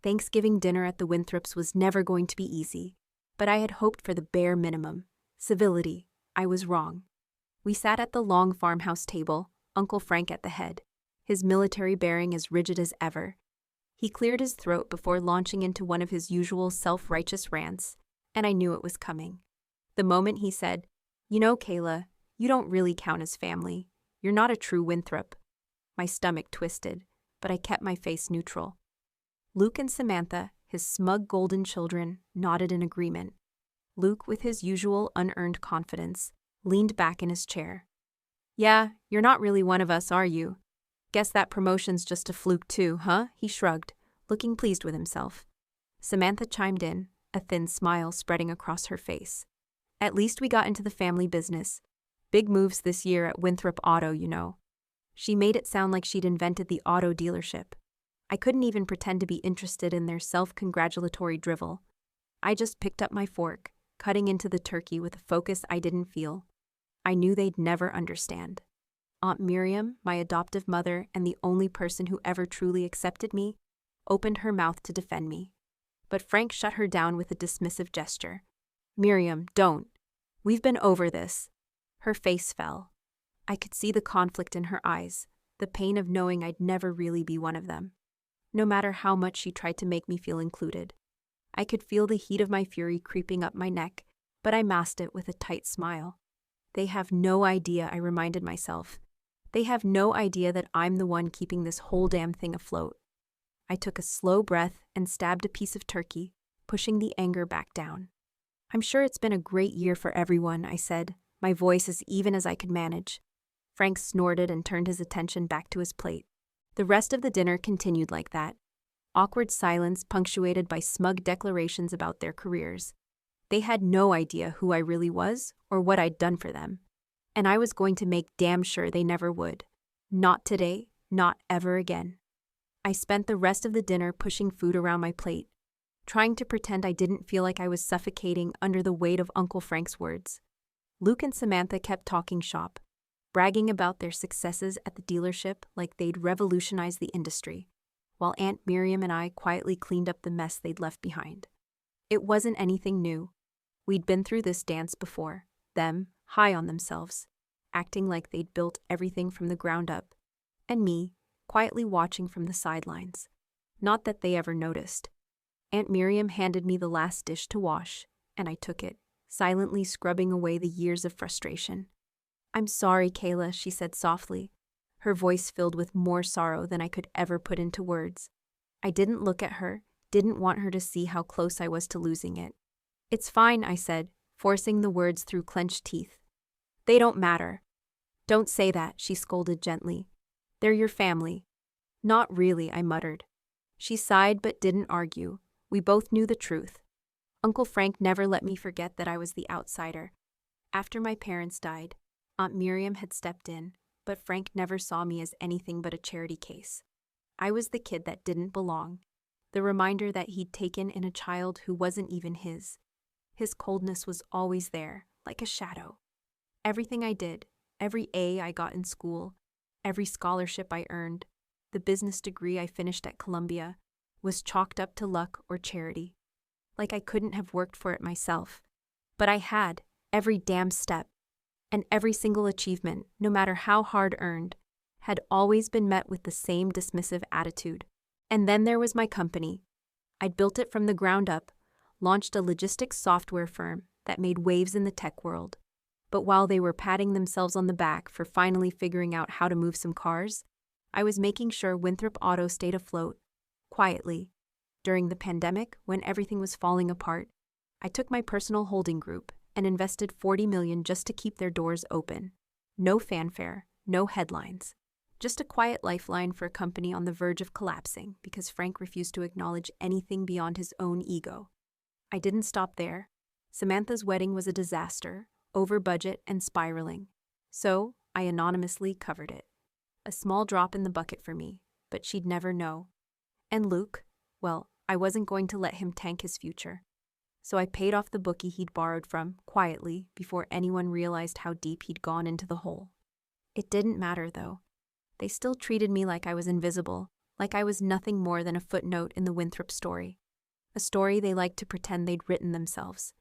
Thanksgiving dinner at the Winthrops was never going to be easy, but I had hoped for the bare minimum. Civility. I was wrong. We sat at the long farmhouse table, Uncle Frank at the head, his military bearing as rigid as ever. He cleared his throat before launching into one of his usual self-righteous rants, and I knew it was coming. The moment he said, "You know, Kayla, you don't really count as family. You're not a true Winthrop." My stomach twisted, but I kept my face neutral. Luke and Samantha, his smug golden children, nodded in agreement. Luke, with his usual unearned confidence, leaned back in his chair. "Yeah, you're not really one of us, are you? Guess that promotion's just a fluke too, huh?" He shrugged, looking pleased with himself. Samantha chimed in, a thin smile spreading across her face. "At least we got into the family business. Big moves this year at Winthrop Auto, you know." She made it sound like she'd invented the auto dealership. I couldn't even pretend to be interested in their self-congratulatory drivel. I just picked up my fork, cutting into the turkey with a focus I didn't feel. I knew they'd never understand. Aunt Miriam, my adoptive mother and the only person who ever truly accepted me, opened her mouth to defend me. But Frank shut her down with a dismissive gesture. "Miriam, don't. We've been over this." Her face fell. I could see the conflict in her eyes, the pain of knowing I'd never really be one of them. No matter how much she tried to make me feel included. I could feel the heat of my fury creeping up my neck, but I masked it with a tight smile. They have no idea, I reminded myself. They have no idea that I'm the one keeping this whole damn thing afloat. I took a slow breath and stabbed a piece of turkey, pushing the anger back down. "I'm sure it's been a great year for everyone," I said, my voice as even as I could manage. Frank snorted and turned his attention back to his plate. The rest of the dinner continued like that. Awkward silence punctuated by smug declarations about their careers. They had no idea who I really was or what I'd done for them. And I was going to make damn sure they never would. Not today, not ever again. I spent the rest of the dinner pushing food around my plate, trying to pretend I didn't feel like I was suffocating under the weight of Uncle Frank's words. Luke and Samantha kept talking shop, bragging about their successes at the dealership like they'd revolutionized the industry, while Aunt Miriam and I quietly cleaned up the mess they'd left behind. It wasn't anything new. We'd been through this dance before, them, high on themselves, acting like they'd built everything from the ground up, and me, quietly watching from the sidelines. Not that they ever noticed. Aunt Miriam handed me the last dish to wash, and I took it, silently scrubbing away the years of frustration. "I'm sorry, Kayla," she said softly, her voice filled with more sorrow than I could ever put into words. I didn't look at her, didn't want her to see how close I was to losing it. "It's fine," I said, forcing the words through clenched teeth. "They don't matter." "Don't say that," she scolded gently. "They're your family." "Not really," I muttered. She sighed but didn't argue. We both knew the truth. Uncle Frank never let me forget that I was the outsider. After my parents died, Aunt Miriam had stepped in, but Frank never saw me as anything but a charity case. I was the kid that didn't belong, the reminder that he'd taken in a child who wasn't even his. His coldness was always there, like a shadow. Everything I did, every A I got in school, every scholarship I earned, the business degree I finished at Columbia, was chalked up to luck or charity. Like I couldn't have worked for it myself. But I had, every damn step. And every single achievement, no matter how hard earned, had always been met with the same dismissive attitude. And then there was my company. I'd built it from the ground up, launched a logistics software firm that made waves in the tech world. But while they were patting themselves on the back for finally figuring out how to move some cars, I was making sure Winthrop Auto stayed afloat, quietly. During the pandemic, when everything was falling apart, I took my personal holding group and invested $40 million just to keep their doors open. No fanfare, no headlines. Just a quiet lifeline for a company on the verge of collapsing because Frank refused to acknowledge anything beyond his own ego. I didn't stop there. Samantha's wedding was a disaster, over budget and spiraling. So, I anonymously covered it. A small drop in the bucket for me, but she'd never know. And Luke, well, I wasn't going to let him tank his future. So I paid off the bookie he'd borrowed from, quietly, before anyone realized how deep he'd gone into the hole. It didn't matter, though. They still treated me like I was invisible, like I was nothing more than a footnote in the Winthrop story, a story they liked to pretend they'd written themselves.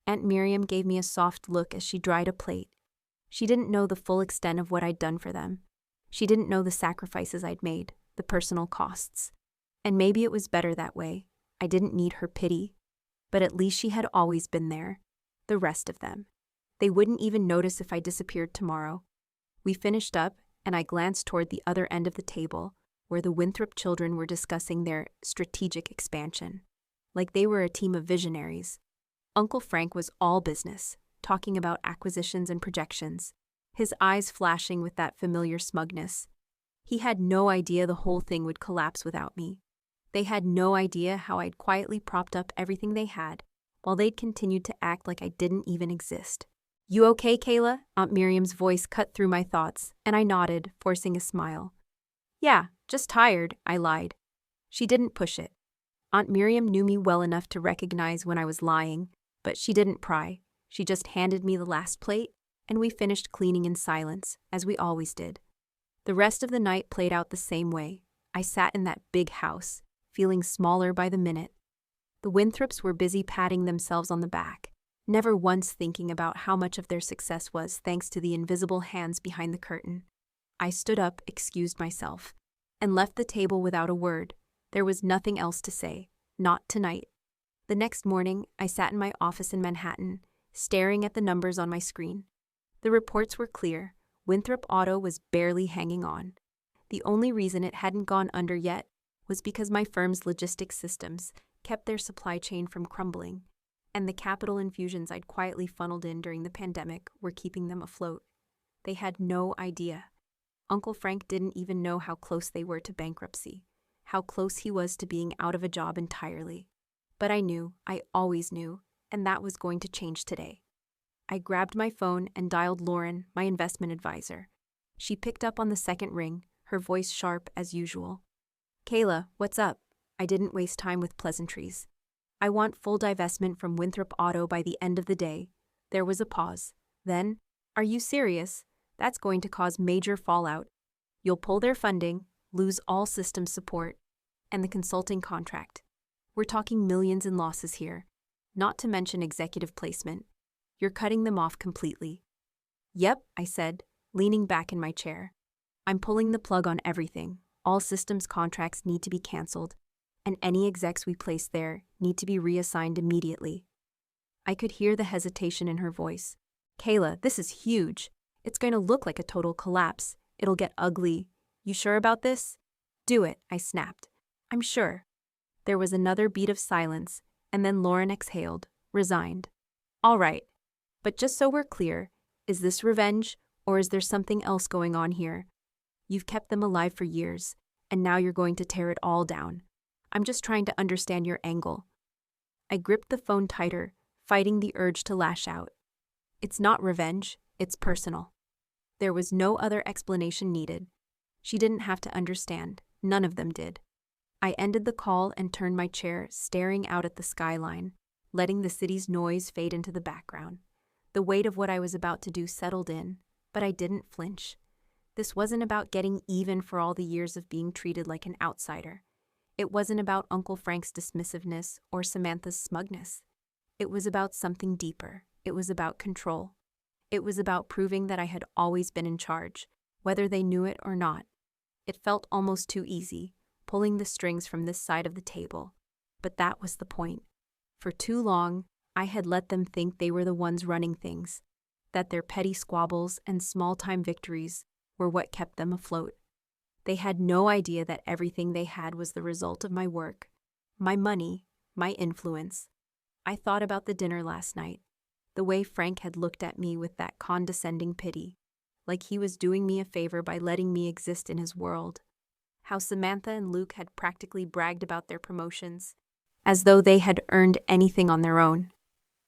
Aunt Miriam gave me a soft look as she dried a plate. She didn't know the full extent of what I'd done for them. She didn't know the sacrifices I'd made, the personal costs. And maybe it was better that way. I didn't need her pity. But at least she had always been there. The rest of them. They wouldn't even notice if I disappeared tomorrow. We finished up, and I glanced toward the other end of the table, where the Winthrop children were discussing their strategic expansion. Like they were a team of visionaries. Uncle Frank was all business, talking about acquisitions and projections, his eyes flashing with that familiar smugness. He had no idea the whole thing would collapse without me. They had no idea how I'd quietly propped up everything they had, while they'd continued to act like I didn't even exist. "You okay, Kayla?" Aunt Miriam's voice cut through my thoughts, and I nodded, forcing a smile. "Yeah, just tired," I lied. She didn't push it. Aunt Miriam knew me well enough to recognize when I was lying, but she didn't pry. She just handed me the last plate, and we finished cleaning in silence, as we always did. The rest of the night played out the same way. I sat in that big house, feeling smaller by the minute. The Winthrops were busy patting themselves on the back, never once thinking about how much of their success was thanks to the invisible hands behind the curtain. I stood up, excused myself, and left the table without a word. There was nothing else to say, not tonight. The next morning, I sat in my office in Manhattan, staring at the numbers on my screen. The reports were clear. Winthrop Auto was barely hanging on. The only reason it hadn't gone under yet was because my firm's logistics systems kept their supply chain from crumbling, and the capital infusions I'd quietly funneled in during the pandemic were keeping them afloat. They had no idea. Uncle Frank didn't even know how close they were to bankruptcy, how close he was to being out of a job entirely. But I knew, I always knew, and that was going to change today. I grabbed my phone and dialed Lauren, my investment advisor. She picked up on the second ring, her voice sharp as usual. "Kayla, what's up?" I didn't waste time with pleasantries. "I want full divestment from Winthrop Auto by the end of the day." There was a pause. Then, "Are you serious? That's going to cause major fallout. You'll pull their funding, lose all system support, and the consulting contract. We're talking millions in losses here, not to mention executive placement. You're cutting them off completely." "Yep," I said, leaning back in my chair. "I'm pulling the plug on everything. All systems contracts need to be canceled, and any execs we place there need to be reassigned immediately." I could hear the hesitation in her voice. "Kayla, this is huge. It's going to look like a total collapse. It'll get ugly. You sure about this?" "Do it," I snapped. "I'm sure." There was another beat of silence, and then Lauren exhaled, resigned. "All right. But just so we're clear, is this revenge, or is there something else going on here? You've kept them alive for years, and now you're going to tear it all down. I'm just trying to understand your angle." I gripped the phone tighter, fighting the urge to lash out. "It's not revenge, it's personal." There was no other explanation needed. She didn't have to understand. None of them did. I ended the call and turned my chair, staring out at the skyline, letting the city's noise fade into the background. The weight of what I was about to do settled in, but I didn't flinch. This wasn't about getting even for all the years of being treated like an outsider. It wasn't about Uncle Frank's dismissiveness or Samantha's smugness. It was about something deeper. It was about control. It was about proving that I had always been in charge, whether they knew it or not. It felt almost too easy, pulling the strings from this side of the table. But that was the point. For too long, I had let them think they were the ones running things, that their petty squabbles and small-time victories were what kept them afloat. They had no idea that everything they had was the result of my work, my money, my influence. I thought about the dinner last night, the way Frank had looked at me with that condescending pity, like he was doing me a favor by letting me exist in his world. How Samantha and Luke had practically bragged about their promotions, as though they had earned anything on their own.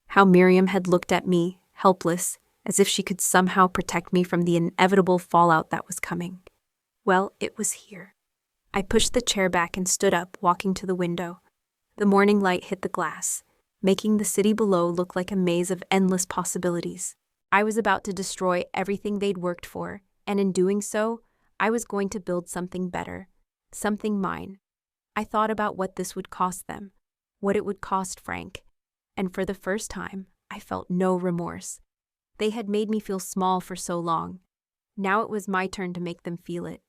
How Miriam had looked at me, helpless, as if she could somehow protect me from the inevitable fallout that was coming. Well, it was here. I pushed the chair back and stood up, walking to the window. The morning light hit the glass, making the city below look like a maze of endless possibilities. I was about to destroy everything they'd worked for, and in doing so, I was going to build something better, Something mine. I thought about what this would cost them, what it would cost Frank, and for the first time, I felt no remorse. They had made me feel small for so long. Now it was my turn to make them feel it,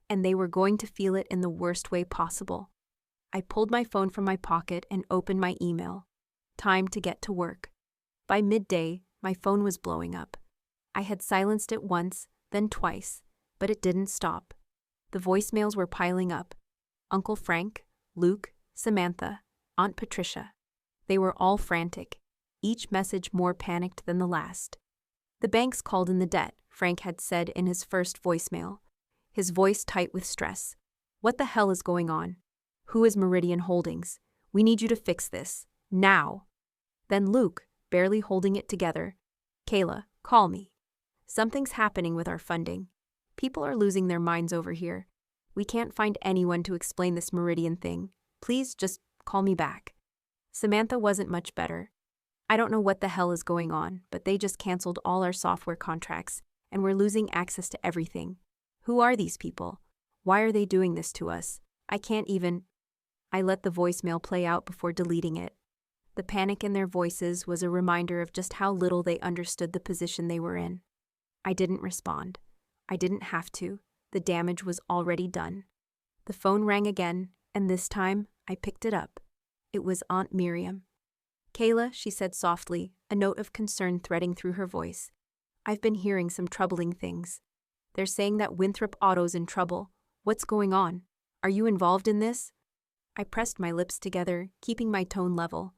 and they were going to feel it in the worst way possible. I pulled my phone from my pocket and opened my email. Time to get to work. By midday, my phone was blowing up. I had silenced it once, then twice, but it didn't stop. The voicemails were piling up. Uncle Frank, Luke, Samantha, Aunt Patricia. They were all frantic, each message more panicked than the last. The bank's called in the debt, Frank had said in his first voicemail, his voice tight with stress. What the hell is going on? Who is Meridian Holdings? We need you to fix this. Now. Then Luke, barely holding it together. Kayla, call me. Something's happening with our funding. People are losing their minds over here. We can't find anyone to explain this Meridian thing. Please just call me back. Samantha wasn't much better. I don't know what the hell is going on, but they just canceled all our software contracts, and we're losing access to everything. Who are these people? Why are they doing this to us? I can't even... I let the voicemail play out before deleting it. The panic in their voices was a reminder of just how little they understood the position they were in. I didn't respond. I didn't have to. The damage was already done. The phone rang again, and this time I picked it up. It was Aunt Miriam. Kayla, she said softly, a note of concern threading through her voice. I've been hearing some troubling things. They're saying that Winthrop Auto's in trouble. What's going on? Are you involved in this? I pressed my lips together, keeping my tone level.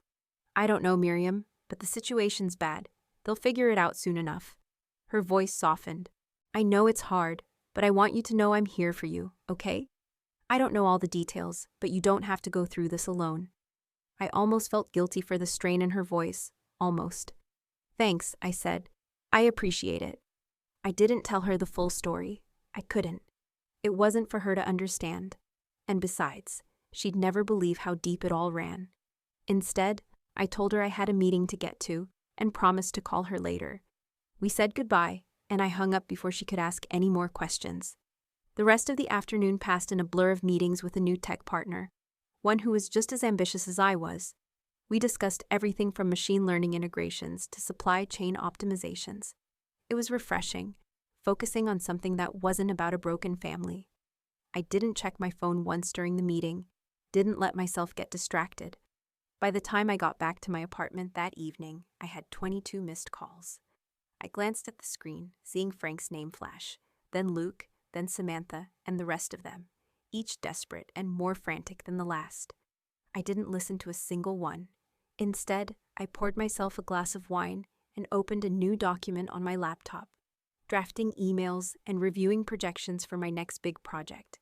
I don't know, Miriam, but the situation's bad. They'll figure it out soon enough. Her voice softened. I know it's hard, but I want you to know I'm here for you, okay? I don't know all the details, but you don't have to go through this alone. I almost felt guilty for the strain in her voice, almost. Thanks, I said. I appreciate it. I didn't tell her the full story. I couldn't. It wasn't for her to understand. And besides, she'd never believe how deep it all ran. Instead, I told her I had a meeting to get to and promised to call her later. We said goodbye, and I hung up before she could ask any more questions. The rest of the afternoon passed in a blur of meetings with a new tech partner, one who was just as ambitious as I was. We discussed everything from machine learning integrations to supply chain optimizations. It was refreshing, focusing on something that wasn't about a broken family. I didn't check my phone once during the meeting, didn't let myself get distracted. By the time I got back to my apartment that evening, I had 22 missed calls. I glanced at the screen, seeing Frank's name flash, then Luke, then Samantha, and the rest of them, each desperate and more frantic than the last. I didn't listen to a single one. Instead, I poured myself a glass of wine and opened a new document on my laptop, drafting emails and reviewing projections for my next big project.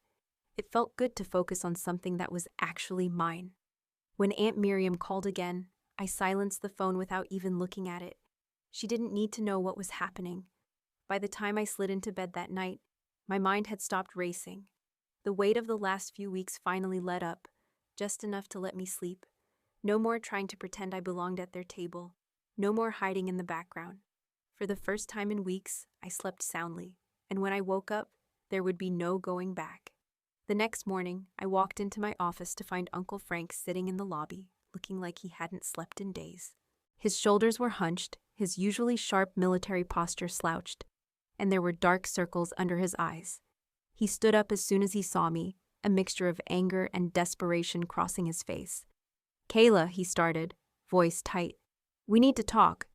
It felt good to focus on something that was actually mine. When Aunt Miriam called again, I silenced the phone without even looking at it. She didn't need to know what was happening. By the time I slid into bed that night, my mind had stopped racing. The weight of the last few weeks finally let up, just enough to let me sleep. No more trying to pretend I belonged at their table. No more hiding in the background. For the first time in weeks, I slept soundly, and when I woke up, there would be no going back. The next morning, I walked into my office to find Uncle Frank sitting in the lobby, looking like he hadn't slept in days. His shoulders were hunched, his usually sharp military posture slouched, and there were dark circles under his eyes. He stood up as soon as he saw me, a mixture of anger and desperation crossing his face. Kayla, he started, voice tight. We need to talk.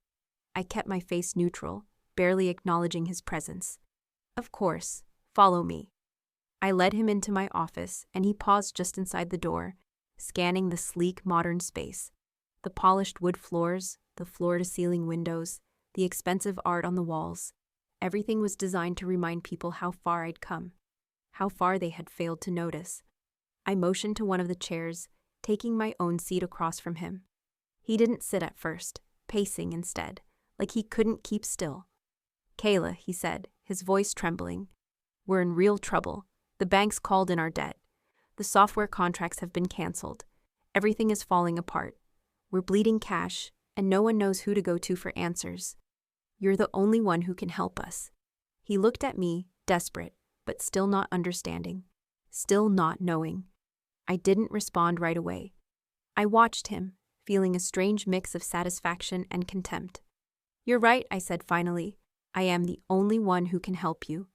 I kept my face neutral, barely acknowledging his presence. Of course, follow me. I led him into my office, and he paused just inside the door, scanning the sleek, modern space. The polished wood floors, the floor-to-ceiling windows, the expensive art on the walls. Everything was designed to remind people how far I'd come, how far they had failed to notice. I motioned to one of the chairs, taking my own seat across from him. He didn't sit at first, pacing instead, like he couldn't keep still. Kayla, he said, his voice trembling. We're in real trouble. The bank's called in our debt. The software contracts have been canceled. Everything is falling apart. We're bleeding cash, and no one knows who to go to for answers. You're the only one who can help us. He looked at me, desperate, but still not understanding. still not knowing. I didn't respond right away. I watched him, feeling a strange mix of satisfaction and contempt. "You're right," I said finally. "I am the only one who can help you."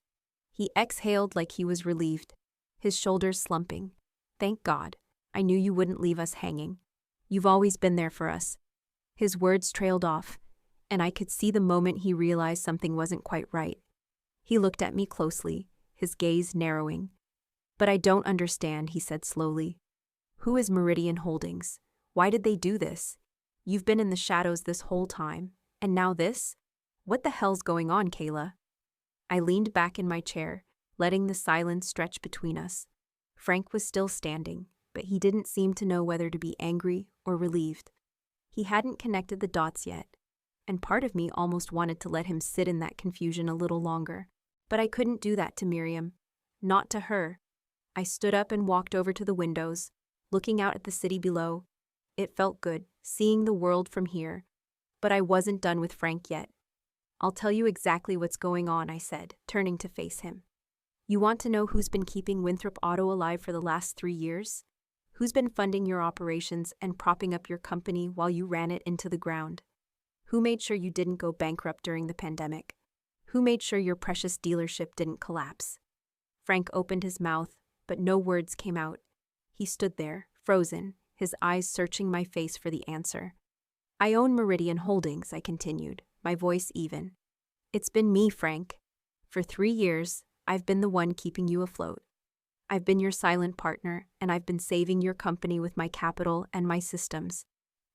He exhaled like he was relieved, his shoulders slumping. "Thank God. I knew you wouldn't leave us hanging. You've always been there for us." His words trailed off, and I could see the moment he realized something wasn't quite right. He looked at me closely, his gaze narrowing. "But I don't understand," he said slowly. "Who is Meridian Holdings? Why did they do this? You've been in the shadows this whole time, and now this? What the hell's going on, Kayla?" I leaned back in my chair, letting the silence stretch between us. Frank was still standing, but he didn't seem to know whether to be angry or relieved. He hadn't connected the dots yet, and part of me almost wanted to let him sit in that confusion a little longer. But I couldn't do that to Miriam. Not to her. I stood up and walked over to the windows, looking out at the city below. It felt good, seeing the world from here. But I wasn't done with Frank yet. "I'll tell you exactly what's going on," I said, turning to face him. "You want to know who's been keeping Winthrop Auto alive for the last 3 years? Who's been funding your operations and propping up your company while you ran it into the ground? Who made sure you didn't go bankrupt during the pandemic? Who made sure your precious dealership didn't collapse?" Frank opened his mouth, but no words came out. He stood there, frozen, his eyes searching my face for the answer. "I own Meridian Holdings," I continued, my voice even. "It's been me, Frank. For 3 years, I've been the one keeping you afloat. I've been your silent partner, and I've been saving your company with my capital and my systems.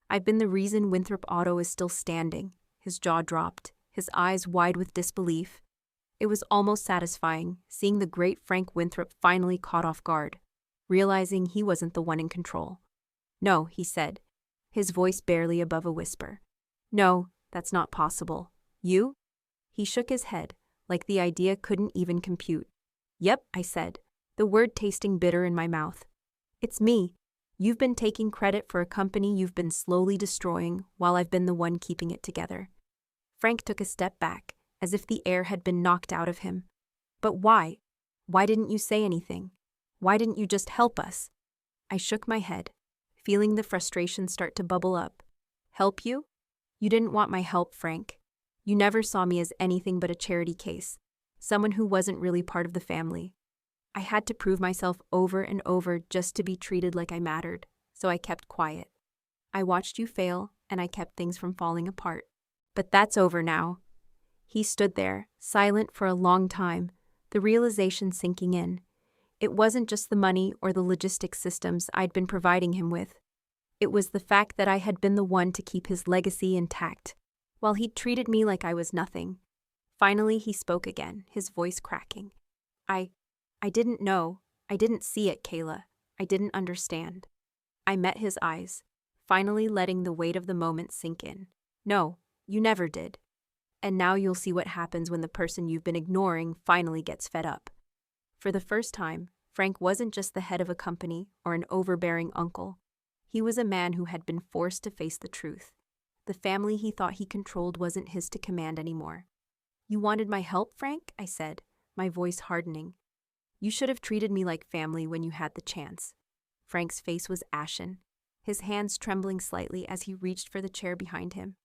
I've been the reason Winthrop Auto is still standing." His jaw dropped, his eyes wide with disbelief. It was almost satisfying, seeing the great Frank Winthrop finally caught off guard, realizing he wasn't the one in control. "No," he said, his voice barely above a whisper. "No, that's not possible. You?" He shook his head, like the idea couldn't even compute. "Yep," I said, the word tasting bitter in my mouth. "It's me. You've been taking credit for a company you've been slowly destroying while I've been the one keeping it together." Frank took a step back, as if the air had been knocked out of him. "But why? Why didn't you say anything? Why didn't you just help us?" I shook my head, feeling the frustration start to bubble up. "Help you? You didn't want my help, Frank. You never saw me as anything but a charity case, someone who wasn't really part of the family. I had to prove myself over and over just to be treated like I mattered, so I kept quiet. I watched you fail, and I kept things from falling apart. But that's over now." He stood there, silent for a long time, the realization sinking in. It wasn't just the money or the logistics systems I'd been providing him with. It was the fact that I had been the one to keep his legacy intact, while he'd treated me like I was nothing. Finally, he spoke again, his voice cracking. I didn't know. I didn't see it, Kayla. I didn't understand." I met his eyes, finally letting the weight of the moment sink in. "No, you never did. And now you'll see what happens when the person you've been ignoring finally gets fed up." For the first time, Frank wasn't just the head of a company or an overbearing uncle. He was a man who had been forced to face the truth. The family he thought he controlled wasn't his to command anymore. "You wanted my help, Frank?" I said, my voice hardening. "You should have treated me like family when you had the chance." Frank's face was ashen, his hands trembling slightly as he reached for the chair behind him.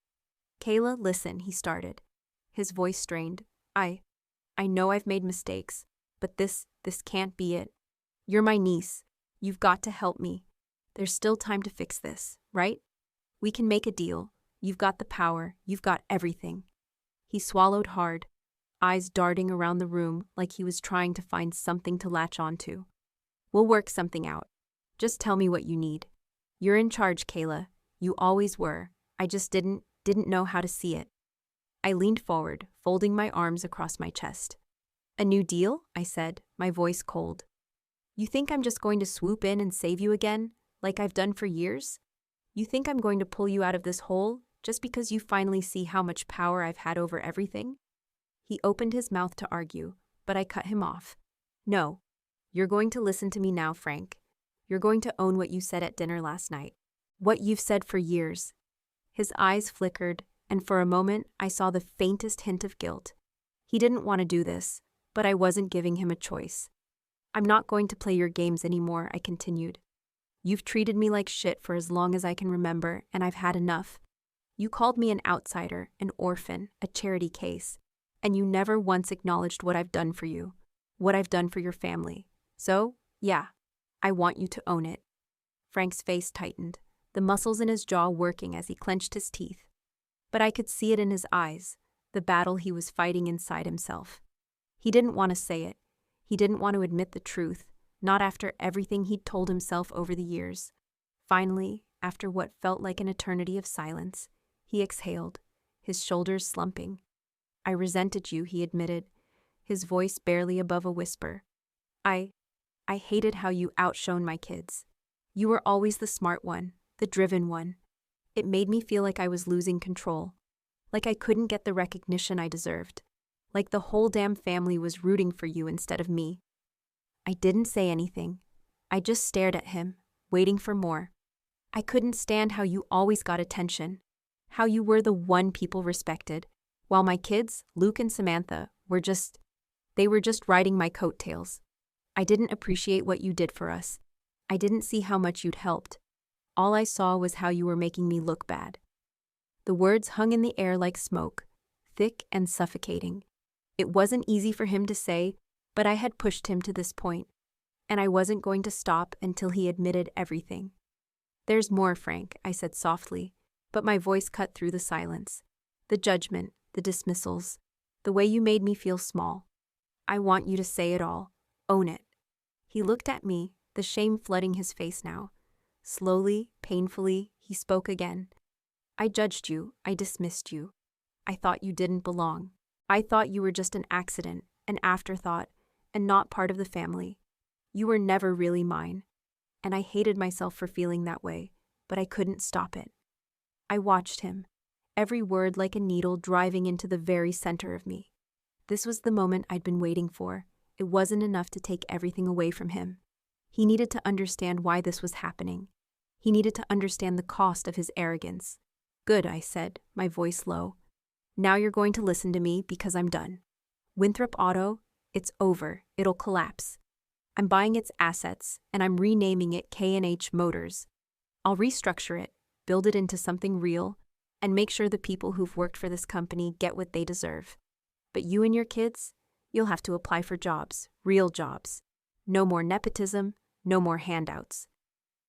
"Kayla, listen," he started, his voice strained. I know I've made mistakes, but this can't be it. You're my niece. You've got to help me. There's still time to fix this, right? We can make a deal. You've got the power. You've got everything." He swallowed hard, eyes darting around the room like he was trying to find something to latch onto. "We'll work something out. Just tell me what you need. You're in charge, Kayla. You always were. I just didn't know how to see it." I leaned forward, folding my arms across my chest. "A new deal?" I said, my voice cold. "You think I'm just going to swoop in and save you again, like I've done for years? You think I'm going to pull you out of this hole just because you finally see how much power I've had over everything?" He opened his mouth to argue, but I cut him off. "No. You're going to listen to me now, Frank. You're going to own what you said at dinner last night. What you've said for years." His eyes flickered, and for a moment I saw the faintest hint of guilt. He didn't want to do this, but I wasn't giving him a choice. I'm not going to play your games anymore, I continued. You've treated me like shit for as long as I can remember, and I've had enough. You called me an outsider, an orphan, a charity case, and you never once acknowledged what I've done for you, what I've done for your family. So, yeah, I want you to own it. Frank's face tightened, the muscles in his jaw working as he clenched his teeth. But I could see it in his eyes, the battle he was fighting inside himself. He didn't want to say it. He didn't want to admit the truth, not after everything he'd told himself over the years. Finally, after what felt like an eternity of silence, he exhaled, his shoulders slumping. I resented you, he admitted, his voice barely above a whisper. I hated how you outshone my kids. You were always the smart one, the driven one. It made me feel like I was losing control, like I couldn't get the recognition I deserved, like the whole damn family was rooting for you instead of me. I didn't say anything. I just stared at him, waiting for more. I couldn't stand how you always got attention, how you were the one people respected, while my kids, Luke and Samantha, were just riding my coattails. I didn't appreciate what you did for us. I didn't see how much you'd helped. All I saw was how you were making me look bad. The words hung in the air like smoke, thick and suffocating. It wasn't easy for him to say, but I had pushed him to this point, and I wasn't going to stop until he admitted everything. There's more, Frank, I said softly, but my voice cut through the silence. The judgment, the dismissals, the way you made me feel small. I want you to say it all. Own it. He looked at me, the shame flooding his face now. Slowly, painfully, he spoke again. I judged you. I dismissed you. I thought you didn't belong. I thought you were just an accident, an afterthought, and not part of the family. You were never really mine. And I hated myself for feeling that way, but I couldn't stop it. I watched him, every word like a needle driving into the very center of me. This was the moment I'd been waiting for. It wasn't enough to take everything away from him. He needed to understand why this was happening. He needed to understand the cost of his arrogance. Good, I said, my voice low. Now you're going to listen to me because I'm done. Winthrop Auto, it's over. It'll collapse. I'm buying its assets, and I'm renaming it K&H Motors. I'll restructure it, build it into something real, and make sure the people who've worked for this company get what they deserve. But you and your kids, you'll have to apply for jobs, real jobs. No more nepotism, no more handouts.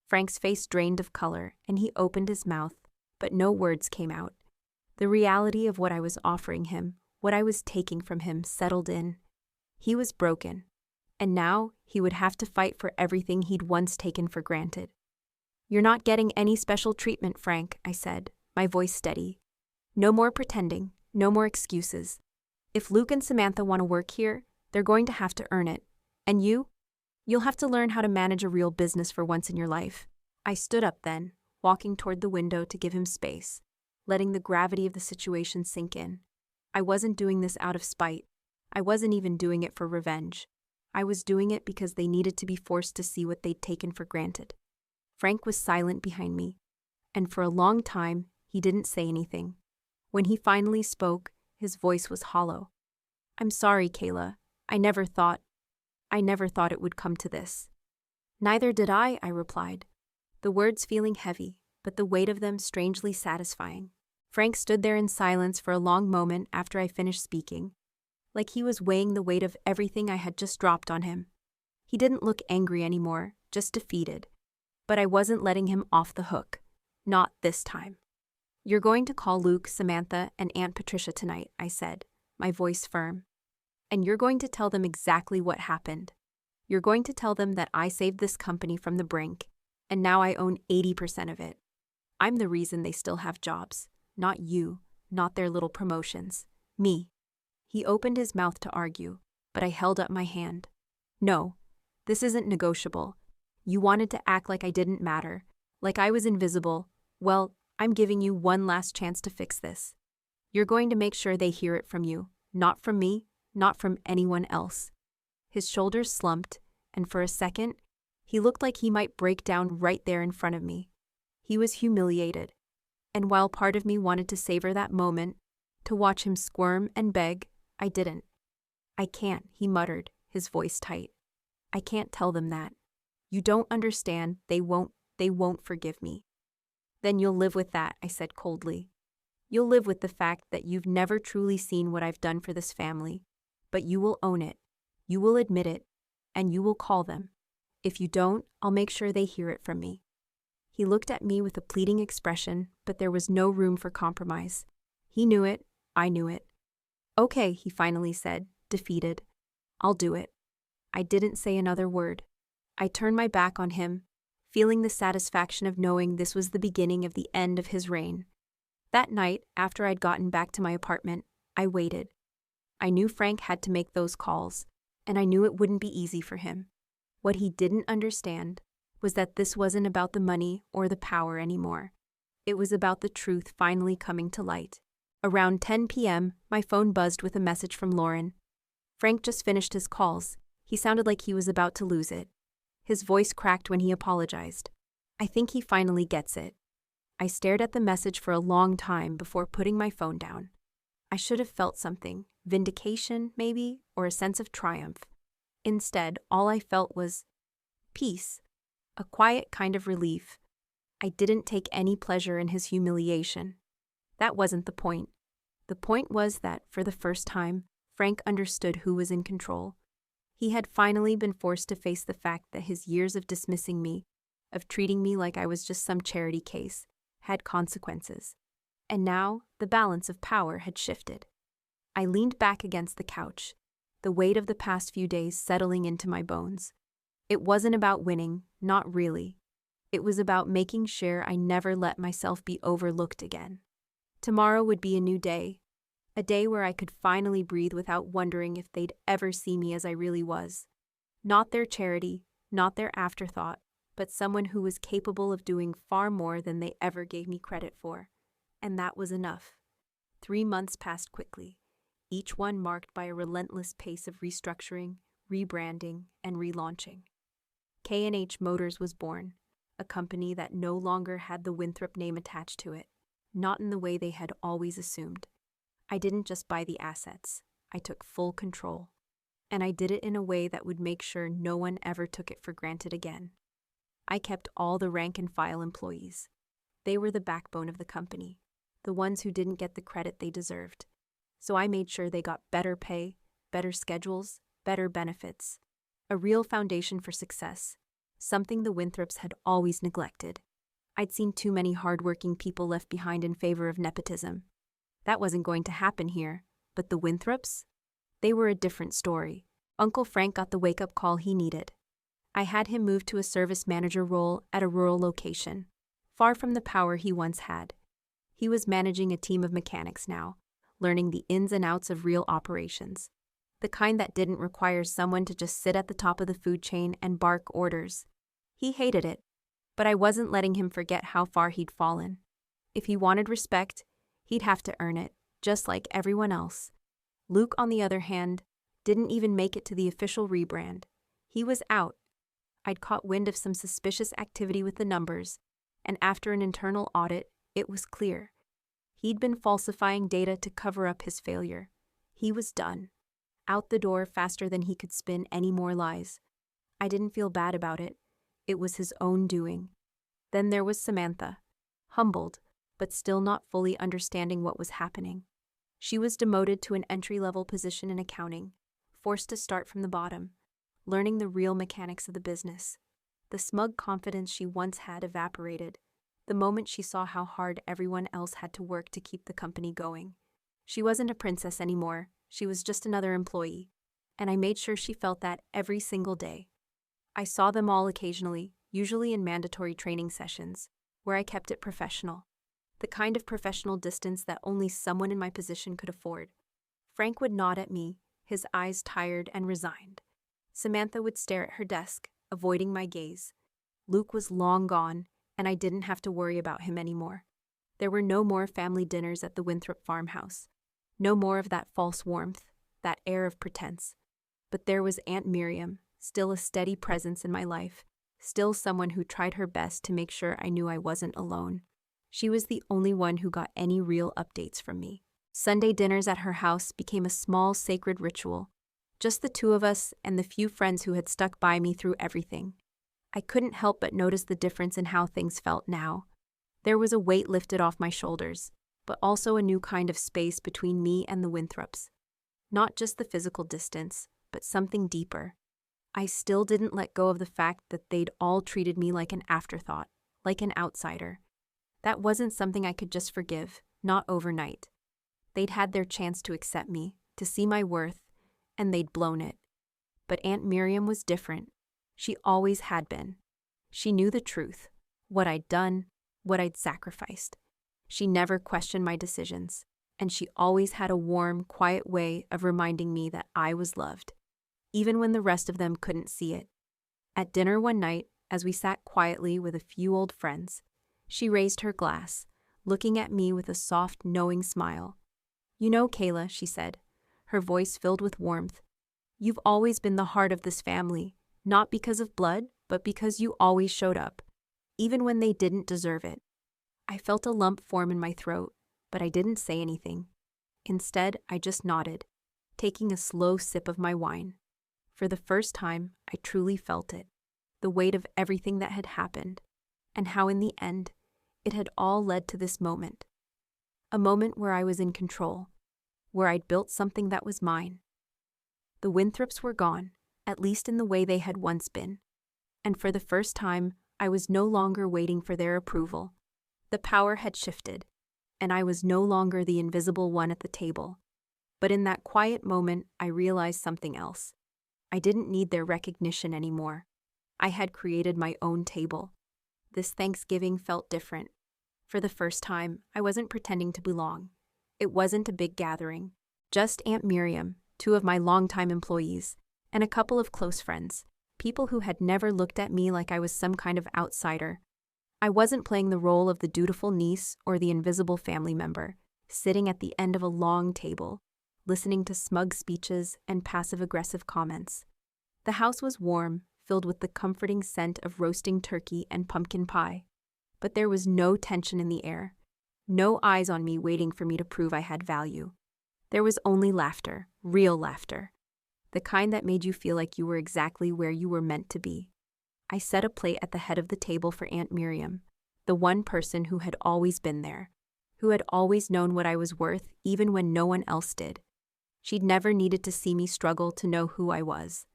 Frank's face drained of color, and he opened his mouth, but no words came out. The reality of what I was offering him, what I was taking from him, settled in. He was broken, and now he would have to fight for everything he'd once taken for granted. You're not getting any special treatment, Frank, I said, my voice steady. No more pretending, no more excuses. If Luke and Samantha want to work here, they're going to have to earn it. And you'll have to learn how to manage a real business for once in your life. I stood up then, walking toward the window to give him space, letting the gravity of the situation sink in. I wasn't doing this out of spite. I wasn't even doing it for revenge. I was doing it because they needed to be forced to see what they'd taken for granted. Frank was silent behind me, and for a long time, he didn't say anything. When he finally spoke, his voice was hollow. I'm sorry, Kayla. I never thought it would come to this. Neither did I replied, the words feeling heavy, but the weight of them strangely satisfying. Frank stood there in silence for a long moment after I finished speaking, like he was weighing the weight of everything I had just dropped on him. He didn't look angry anymore, just defeated. But I wasn't letting him off the hook. Not this time. You're going to call Luke, Samantha, and Aunt Patricia tonight, I said, my voice firm. And you're going to tell them exactly what happened. You're going to tell them that I saved this company from the brink, and now I own 80% of it. I'm the reason they still have jobs. Not you, not their little promotions. Me. He opened his mouth to argue, but I held up my hand. No, this isn't negotiable. You wanted to act like I didn't matter, like I was invisible. Well, I'm giving you one last chance to fix this. You're going to make sure they hear it from you, not from me, not from anyone else. His shoulders slumped, and for a second, he looked like he might break down right there in front of me. He was humiliated, and while part of me wanted to savor that moment, to watch him squirm and beg, I didn't. I can't, he muttered, his voice tight. I can't tell them that. You don't understand, they won't forgive me. Then you'll live with that, I said coldly. You'll live with the fact that you've never truly seen what I've done for this family, but you will own it, you will admit it, and you will call them. If you don't, I'll make sure they hear it from me. He looked at me with a pleading expression, but there was no room for compromise. He knew it, I knew it. Okay, he finally said, defeated. I'll do it. I didn't say another word. I turned my back on him, feeling the satisfaction of knowing this was the beginning of the end of his reign. That night, after I'd gotten back to my apartment, I waited. I knew Frank had to make those calls, and I knew it wouldn't be easy for him. What he didn't understand was that this wasn't about the money or the power anymore. It was about the truth finally coming to light. Around 10 p.m., my phone buzzed with a message from Lauren. Frank just finished his calls. He sounded like he was about to lose it. His voice cracked when he apologized. I think he finally gets it. I stared at the message for a long time before putting my phone down. I should have felt something, vindication maybe, or a sense of triumph. Instead, all I felt was peace, a quiet kind of relief. I didn't take any pleasure in his humiliation. That wasn't the point. The point was that, for the first time, Frank understood who was in control. He had finally been forced to face the fact that his years of dismissing me, of treating me like I was just some charity case, had consequences. And now, the balance of power had shifted. I leaned back against the couch, the weight of the past few days settling into my bones. It wasn't about winning, not really. It was about making sure I never let myself be overlooked again. Tomorrow would be a new day, a day where I could finally breathe without wondering if they'd ever see me as I really was. Not their charity, not their afterthought, but someone who was capable of doing far more than they ever gave me credit for. And that was enough. 3 months passed quickly, each one marked by a relentless pace of restructuring, rebranding, and relaunching. K&H Motors was born, a company that no longer had the Winthrop name attached to it, not in the way they had always assumed. I didn't just buy the assets, I took full control. And I did it in a way that would make sure no one ever took it for granted again. I kept all the rank-and-file employees. They were the backbone of the company, the ones who didn't get the credit they deserved. So I made sure they got better pay, better schedules, better benefits. A real foundation for success, something the Winthrops had always neglected. I'd seen too many hardworking people left behind in favor of nepotism. That wasn't going to happen here, but the Winthrops? They were a different story. Uncle Frank got the wake-up call he needed. I had him move to a service manager role at a rural location, far from the power he once had. He was managing a team of mechanics now, learning the ins and outs of real operations, the kind that didn't require someone to just sit at the top of the food chain and bark orders. He hated it, but I wasn't letting him forget how far he'd fallen. If he wanted respect, he'd have to earn it, just like everyone else. Luke, on the other hand, didn't even make it to the official rebrand. He was out. I'd caught wind of some suspicious activity with the numbers, and after an internal audit, it was clear. He'd been falsifying data to cover up his failure. He was done. Out the door faster than he could spin any more lies. I didn't feel bad about it. It was his own doing. Then there was Samantha, humbled, but still not fully understanding what was happening. She was demoted to an entry-level position in accounting, forced to start from the bottom, learning the real mechanics of the business. The smug confidence she once had evaporated the moment she saw how hard everyone else had to work to keep the company going. She wasn't a princess anymore, she was just another employee, and I made sure she felt that every single day. I saw them all occasionally, usually in mandatory training sessions, where I kept it professional. The kind of professional distance that only someone in my position could afford. Frank would nod at me, his eyes tired and resigned. Samantha would stare at her desk, avoiding my gaze. Luke was long gone, and I didn't have to worry about him anymore. There were no more family dinners at the Winthrop farmhouse. No more of that false warmth, that air of pretense. But there was Aunt Miriam, still a steady presence in my life, still someone who tried her best to make sure I knew I wasn't alone. She was the only one who got any real updates from me. Sunday dinners at her house became a small sacred ritual, Just the two of us and the few friends who had stuck by me through everything. I couldn't help but notice the difference in how things felt now. There was a weight lifted off my shoulders, but also a new kind of space between me and the Winthrops. Not just the physical distance, but something deeper. I still didn't let go of the fact that they'd all treated me like an afterthought, like an outsider. That wasn't something I could just forgive, not overnight. They'd had their chance to accept me, to see my worth, and they'd blown it. But Aunt Miriam was different. She always had been. She knew the truth, what I'd done, what I'd sacrificed. She never questioned my decisions, and she always had a warm, quiet way of reminding me that I was loved, even when the rest of them couldn't see it. At dinner one night, as we sat quietly with a few old friends, she raised her glass, looking at me with a soft, knowing smile. "You know, Kayla," she said, her voice filled with warmth, "you've always been the heart of this family, not because of blood, but because you always showed up, even when they didn't deserve it." I felt a lump form in my throat, but I didn't say anything. Instead, I just nodded, taking a slow sip of my wine. For the first time, I truly felt it, the weight of everything that had happened, and how in the end, it had all led to this moment. A moment where I was in control, where I'd built something that was mine. The Winthrops were gone, at least in the way they had once been. And for the first time, I was no longer waiting for their approval. The power had shifted, and I was no longer the invisible one at the table. But in that quiet moment, I realized something else. I didn't need their recognition anymore. I had created my own table. This Thanksgiving felt different. For the first time, I wasn't pretending to belong. It wasn't a big gathering. Just Aunt Miriam, two of my longtime employees, and a couple of close friends, people who had never looked at me like I was some kind of outsider. I wasn't playing the role of the dutiful niece or the invisible family member, sitting at the end of a long table, listening to smug speeches and passive-aggressive comments. The house was warm, filled with the comforting scent of roasting turkey and pumpkin pie. But there was no tension in the air, no eyes on me waiting for me to prove I had value. There was only laughter, real laughter, the kind that made you feel like you were exactly where you were meant to be. I set a plate at the head of the table for Aunt Miriam, the one person who had always been there, who had always known what I was worth even when no one else did. She'd never needed to see me struggle to know who I was.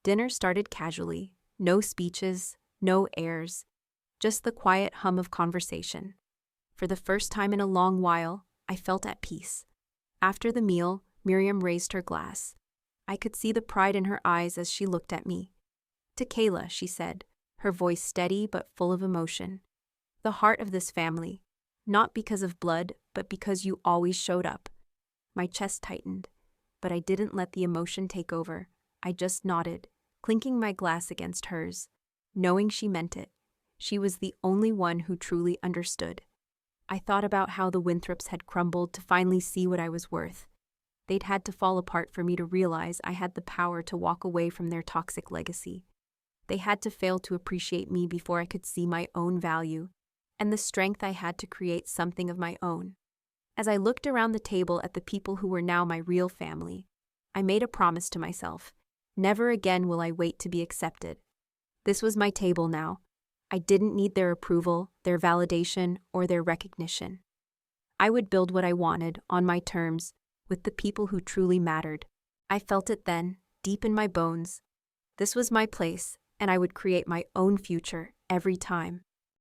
Dinner started casually, no speeches, no airs, just the quiet hum of conversation. For the first time in a long while, I felt at peace. After the meal, Miriam raised her glass. I could see the pride in her eyes as she looked at me. "To Kayla," she said, her voice steady but full of emotion. "The heart of this family, not because of blood, but because you always showed up." My chest tightened, but I didn't let the emotion take over. I just nodded, clinking my glass against hers, knowing she meant it. She was the only one who truly understood. I thought about how the Winthrops had crumbled to finally see what I was worth. They'd had to fall apart for me to realize I had the power to walk away from their toxic legacy. They had to fail to appreciate me before I could see my own value, and the strength I had to create something of my own. As I looked around the table at the people who were now my real family, I made a promise to myself. Never again will I wait to be accepted. This was my table now. I didn't need their approval, their validation, or their recognition. I would build what I wanted, on my terms, with the people who truly mattered. I felt it then, deep in my bones. This was my place, and I would create my own future every time.